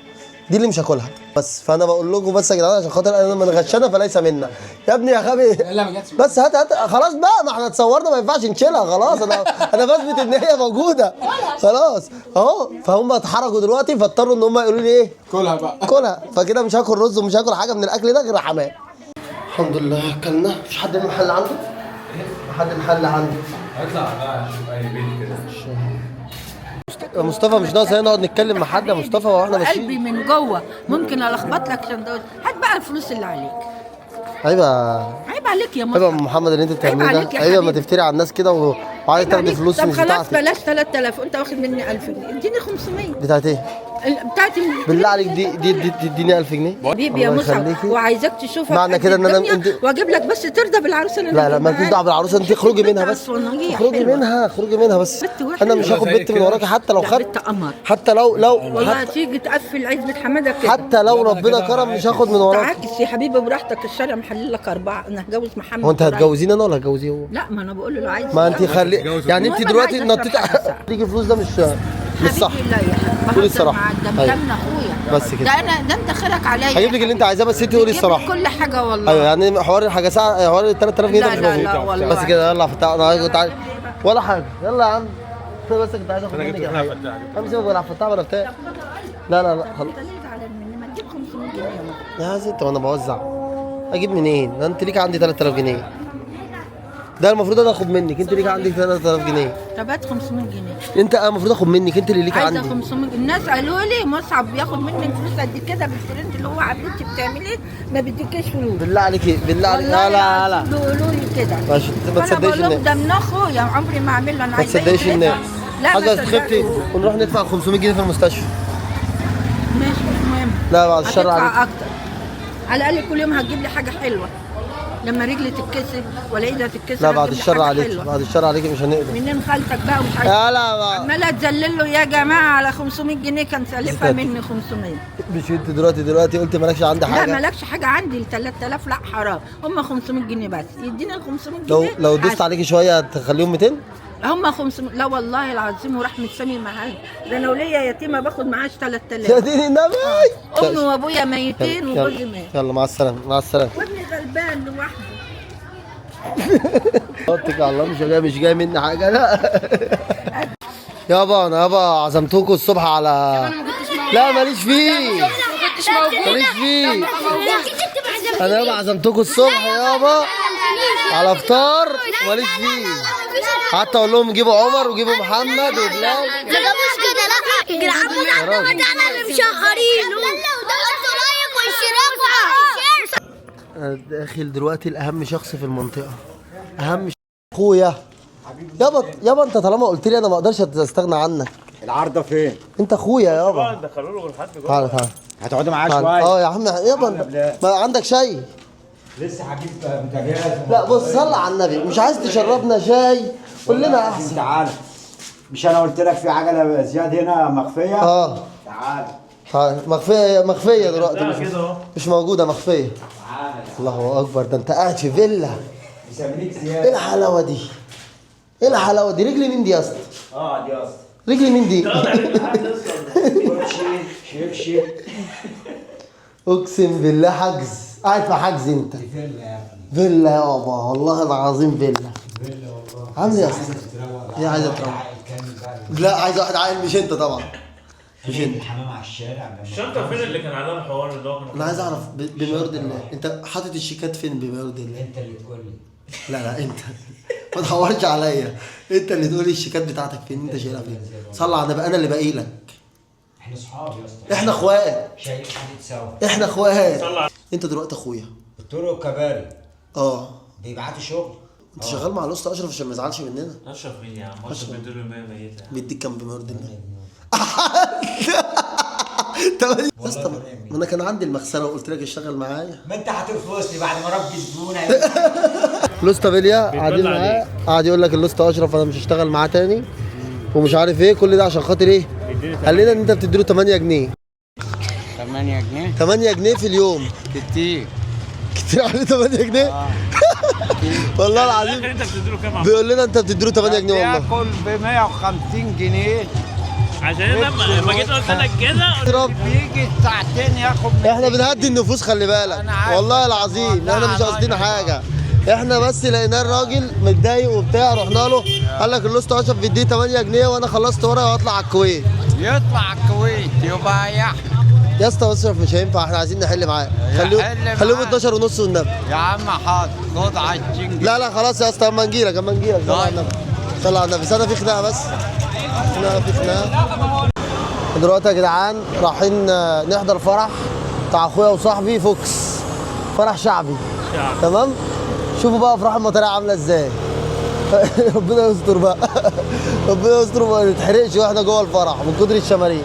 دي اللي مش هاكلها بس. فانا بقول لكم بس يا جدعان عشان خاطر انا من غشنا فليس منا. يا ابني يا غبي لا ما جاتش. بس هات خلاص بقى، ما احنا اتصورنا ما ينفعش نشيلها خلاص. انا بثبت ان هي موجوده خلاص اهو. فهم اتحركوا دلوقتي فاضطروا ان هم يقولوا لي ايه؟ كلها بقى. كلها. فكده مش هاكل رز ومش هاكل حاجه من الاكل ده غير حمام. الحمد لله اكلنا. مفيش حد من المحل عنده؟ حد المحل عنده. اطلع بقى شوف اي بيت كده. يا مصطفى مش ناقص نقعد نتكلم مع حد يا مصطفى واحنا قلبي ماشيين. من جوه ممكن الخبط لك سندوتش. هات بقى الفلوس اللي عليك. عيب عيب عليك يا عيب يا مصطفى. محمد اللي انت بتعمله عليك ده. يا عيب ما حبيبي. تفتري على الناس كده وعايز تاخدي فلوس طب مش خلاص بتاعتك. بلاش 3000 وانت واخد مني 1000 جنيه، اديني 500. بتاعت ايه؟ بتاعتي بالله عليك دي تديني 1000 جنيه؟ حبيبي يا الله مصعب، يخليكي. وعايزاك تشوفها معنى كده ان انا واجيب لك بس ترضى بالعروسه اللي لا مالكيش دعوه بالعروسه، انت اخرجي منها بس. اخرجي منها بس. بنت وحشة. انا مش هاخد بنت من وراكي حتى لو لا، خدت. بنت قمر. حتى لو والله تيجي تقفل عزبة حماده كده. حتى لو ربنا كرم مش هاخد من وراكي. تعاكس يا حبيبي براحتك، الشارع محلل لك 4. انا هتجوز محمد. هو انت هتجوزيني انا ولا هتجوزيه هو؟ لا ما انا بقول له لو عايز. ما انت خلي يعني انت المهم دلوقتي أنا عايزة نطيتي أشرب حاجة. تيجي فلوس ده مش صح. حبيبي لا يا حبيبي، قولي الصراحة. ده أيوة. من اخويا بس كده. ده انت خيرك عليا. هجيب لك اللي انت عايزاه بس انت قولي بتجيب الصراحه. كل حاجه والله. ايوه يعني حوار الحاجه ساعه، حوار ال 3000 جنيه ده لا مش لا موجود. لا والله. بس كده يلا فتح. انا كنت عايز ولا حاجه. يلا يا عم بس كنت عايز اخد منك حاجه. انا سيبك ولا فتح ولا بتاع. لا خلاص. انت ليه زعلان مني؟ ما تجيب 500 جنيه يا ماما. يا ست وانا بوزع. اجيب منين؟ ده انت ليك عندي 3000 جنيه. ده المفروض انا اخد منك، انت ليك عندك 3000 جنيه. طب هات 500 جنيه. انت المفروض اخد منك، انت اللي ليك عايزه عندي. 500. الناس قالوا لي مصعب بياخد منك فلوس قد كده بالفرنت اللي هو انت بتعمليه ما بيديكيش فلوس. بالله عليكي بالله عليكي. لا لا لا بيقولوا لي كده. ما تصدقيش الناس. ده من اخويا عمري ما اعمل له. انا ما عايزاه تصدقيش الناس. لا حاجه تخفتي ونروح ندفع 500 جنيه في المستشفى. ماشي مش مهم. لا بعد الشر عليك. هتدفع اكتر. على الاقل كل يوم هتجيب لي حاجه حلوه. لما رجلي تتكسر ولا ايدها تتكسر. لا بعد الشر عليك، بعد الشر عليك مش هنقدر. منين خالتك بقى ومش عارف. لا بقى عماله تذلل له يا جماعه على 500 جنيه كان سالفها مني 500. مش انت دلوقتي قلت مالكش عندي حاجه؟ لا مالكش حاجه عندي. ال 3000 لا حرام، هم 500 جنيه بس. يديني ال 500 جنيه. لو دوست عليكي شويه هتخليهم 200؟ هم 500. لا والله العظيم ورحمه سامي معايا. ده انا وليا يتيمه باخد معاش 3000. يا دين النبي. امي وابويا ميتين وجوزي مات. يلا مع السلامه مع السلامه. وابني غلبان لوحده. اتكل على الله. مش جاي مني حاجه. لا يابا عزمتكم الصبح على. لا ماليش فيه. ماليش فيه. انا يابا عزمتكم الصبح يابا على فطار ماليش فيه. حتى اقول لهم جيبوا عمر وجيبوا محمد وبلال. ما جابوش كده. لا جدعان بتاعنا اللي مشهرينه. حطوا لايك واشتراك. انا داخل دلوقتي لاهم شخص في المنطقه. اهم اخويا. يابا انت طالما قلت لي انا ما اقدرش استغنى عنك. العارضه فين؟ انت اخويا يابا. دخلوا له لحد جوه. تعالى هتقعدوا معاه شويه. يا عم يابا ما عندك شاي؟ لسه هجيب بوتاجاز. لا بص صلى على النبي. مش عايز تشربنا شاي؟ قول لنا احسن. تعالى. مش انا قلت لك في عجله زياد هنا مخفيه؟ تعالى. مخفيه دلوقتي. مش موجوده مخفيه. الله اكبر. ده انت قاعد في فيلا. مسميك زياد. ايه الحلاوه دي؟ ايه الحلاوه دي؟ رجلي مين دي يا اسطى؟ دي يا اسطى. رجلي مين دي؟ شبشب. اقسم بالله حجز. قاعد في حجز انت. فيلا يا ابني. فيلا يابا والله العظيم فيلا. عامل ايه يا اسطى؟ هي عايزه تروح. لا عايز واحد عاقل مش انت طبعا. مش انت. الحمام على الشارع. الشنطه فين اللي كان عليها الحوار اللي هو انا عايز اعرف بما يرضي الله، انت حاطط الشيكات فين بما يرضي الله؟ انت اللي تقول لي. لا انت ما تحورش عليا. انت اللي تقول لي الشيكات بتاعتك فين، انت شايلها فين؟ صلى على النبي. انا اللي باقي لك. احنا اصحاب يا اسطى. احنا اخوات. شايل حديد سوا. احنا اخوات. انت دلوقتي اخويا. الطرق كباري. بيبعتوا شغل. انت شغال مع الاسطى اشرف عشان ما يزعلش مننا. اشرف مين يا عم؟ اشرف بيديله 100 ميته. بيديك كام بما يرضي الله؟ يا اسطى ما انا كان عندي المغسله وقلت لك اشتغل معايا. ما انت هتفلسني بعد ما ربي الزبونه. الاسطى بيليا قاعدين معاه قاعد يقول لك الاسطى اشرف انا مش هشتغل معاه تاني ومش عارف ايه. كل ده عشان خاطر ايه؟ قال لنا ان انت بتديله 8 جنيه. 8 جنيه؟ 8 جنيه في اليوم. كتير عليه 8 جنيه؟ والله العظيم. انت بتديله كام؟ بيقول لنا انت بتديله 8 جنيه والله. بياكل ب 150 جنيه. عشان لما جيت قلت لك كده بيجي ساعتين ياخد. احنا بنهدي النفوس خلي بالك والله العظيم. احنا مش قاصدين حاجه. احنا بس لقينا الراجل متضايق وبتاع رحنا له قال لك الاسطى اشرف بيديه 8 جنيه وانا خلصت ورقه واطلع على الكويت. يطلع على الكويت يبقى يحيى. يا اسطى اشرف مش هينفع. احنا عايزين نحل معاه. خليهم 12 ونص والنبي. يا عم حاضر خد 20 جنيه. لا خلاص يا اسطى اما نجيلك صلى على النبي. صلى على النبي. استنى في خناقه بس. في خناقه. دلوقتي يا جدعان رايحين نحضر فرح بتاع اخويا وصاحبي فوكس. فرح شعبي. تمام. شوفوا بقى افراح المطاريه عامله ازاي. ربنا يستر بقى. ربنا يستر وما نتحرقش واحنا جوه الفرح من كتر الشماريخ.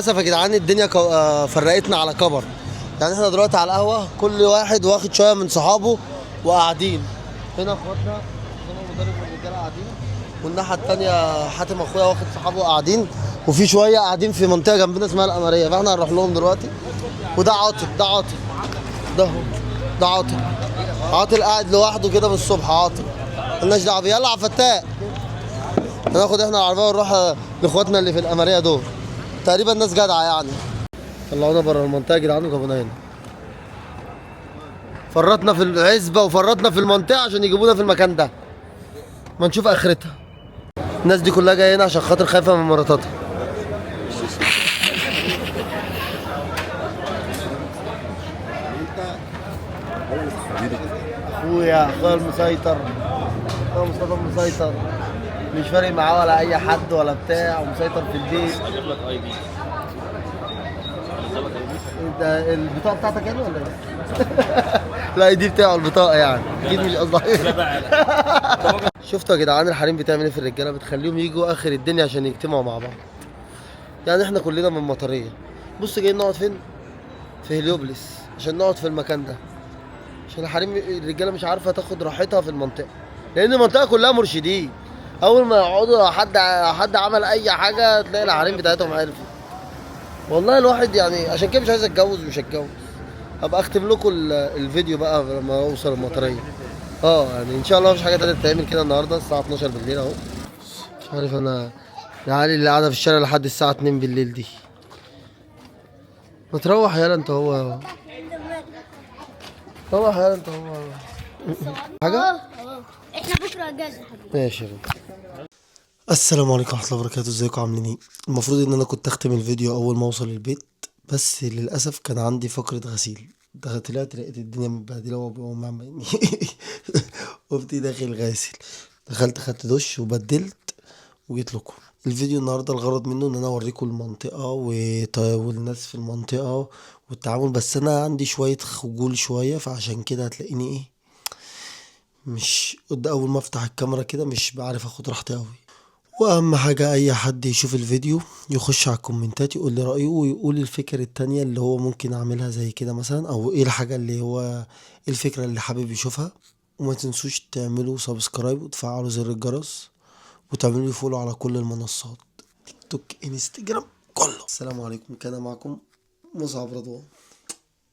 للاسف يا جدعان الدنيا فرقتنا على كبر. يعني احنا دلوقتي على القهوه كل واحد واخد شويه من صحابه وقاعدين. هنا اخواتنا زي المدرب والرجاله قاعدين والناحيه الثانيه حاتم اخويا واخد صحابه قاعدين وفي شويه قاعدين في منطقه جنبنا اسمها القمريه. فاحنا هنروح لهم دلوقتي. وده عاطل ده عاطل قاعد لوحده كده من الصبح. عاطل مالناش دعوه بيه. يلا يا فتاح هناخد احنا العربيه ونروح لاخواتنا اللي في القمريه دول. تقريبا ناس جدعه يعني. طلعونا بره المنطقه يا جدعان وجابونا هنا. فرطنا في العزبه وفرطنا في المنطقه عشان يجيبونا في المكان ده. ما نشوف اخرتها. الناس دي كلها جايه هنا عشان خاطر خايفه من مراتاتها. اخويا المسيطر، اخويا مصطفى المسيطر، مش فارق معاه ولا اي حد ولا بتاع، ومسيطر في البيت. انت البطاقه بتاعتك يعني ولا ايه؟ لا دي بتاعه البطاقه يعني، اكيد مش قصدي. شفتوا يا جدعان الحريم بتعمل ايه في الرجاله؟ بتخليهم يجوا اخر الدنيا عشان يجتمعوا مع بعض. يعني احنا كلنا من المطريه، بص جايين نقعد فين؟ في هليوبلس عشان نقعد في المكان ده، عشان الحريم الرجاله مش عارفه تاخد راحتها في المنطقه، لان المنطقه كلها مرشدين. اول ما يقعدوا حد عمل اي حاجه تلاقي الحريم بتاعتهم عرفت. والله الواحد يعني عشان كده مش عايز اتجوز ومش هتجوز. هبقى اختم لكم الفيديو بقى لما اوصل المطريه. يعني ان شاء الله مفيش حاجه تانية تتعمل كده النهارده. الساعه 12 بالليل اهو. مش عارف انا العيال اللي قاعده في الشارع لحد الساعه 2 بالليل دي. ما تروح يالا انت هو. روح يالا انت هو. حاجه؟ احنا بكره اجازه. ماشي يا بنت. السلام عليكم ورحمه الله وبركاته. ازيكم عاملين ايه؟ المفروض ان انا كنت اختم الفيديو اول ما اوصل البيت، بس للاسف كان عندي فقره غسيل. طلعت لقيت الدنيا متبهدله وام عمالين قمت داخل غاسل. دخلت خدت دش وبدلت وجيت لكم. الفيديو النهارده الغرض منه ان انا اوريكم المنطقه والناس في المنطقه والتعامل، بس انا عندي شويه خجول شويه، فعشان كده هتلاقيني ايه، مش قد اول ما افتح الكاميرا كده مش بعرف اخد راحتي قوي. واهم حاجة اي حد يشوف الفيديو يخش على الكومنتات يقول لي رأيه ويقول الفكرة التانية اللي هو ممكن اعملها زي كده مثلا، او ايه الحاجة اللي هو الفكرة اللي حابب يشوفها. وما تنسوش تعملوا سبسكرايب وتفعلوا زر الجرس وتعملوا لي فولو على كل المنصات، تيك توك انستجرام كله. السلام عليكم، كان معكم مصعب رضوان.